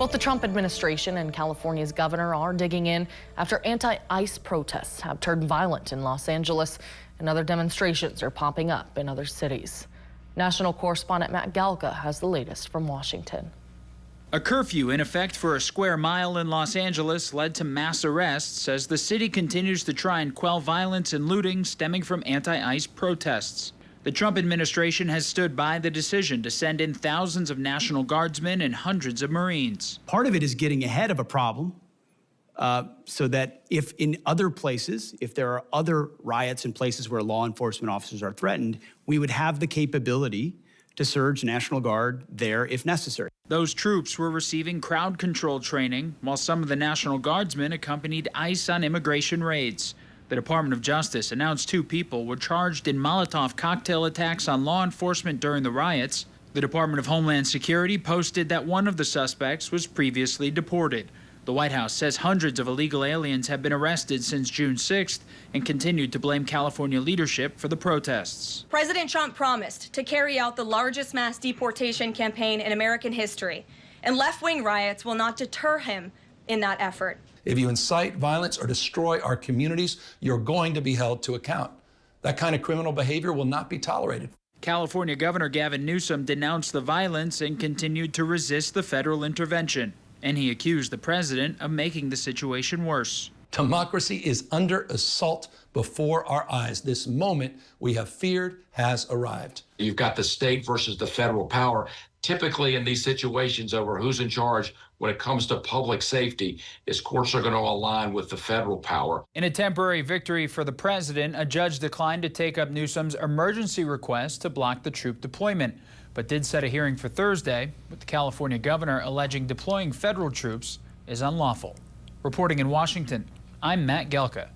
Both the Trump administration and California's governor are digging in after anti-ICE protests have turned violent in Los Angeles, and other demonstrations are popping up in other cities. National correspondent Matt Galka has the latest from Washington. A curfew in effect for a square mile in Los Angeles led to mass arrests as the city continues to try and quell violence and looting stemming from anti-ICE protests. The Trump administration has stood by the decision to send in thousands of National Guardsmen and hundreds of Marines. Part of it is getting ahead of a problem so that if in other places, if there are other riots in places where law enforcement officers are threatened, we would have the capability to surge National Guard there if necessary. Those troops were receiving crowd control training, while some of the National Guardsmen accompanied ICE on immigration raids. The Department of Justice announced 2 people were charged in Molotov cocktail attacks on law enforcement during the riots. The Department of Homeland Security posted that one of the suspects was previously deported. The White House says hundreds of illegal aliens have been arrested since June 6th and continued to blame California leadership for the protests. President Trump promised to carry out the largest mass deportation campaign in American history, and left-wing riots will not deter him in that effort. If you incite violence or destroy our communities, you're going to be held to account. That kind of criminal behavior will not be tolerated. California Governor Gavin Newsom denounced the violence and continued to resist the federal intervention. And he accused the president of making the situation worse. Democracy is under assault before our eyes. This moment we have feared has arrived. You've got the state versus the federal power. Typically in these situations over who's in charge when it comes to public safety, is courts are going to align with the federal power. In a temporary victory for the president, a judge declined to take up Newsom's emergency request to block the troop deployment, but did set a hearing for Thursday, with the California governor alleging deploying federal troops is unlawful. Reporting in Washington, I'm Matt Galka.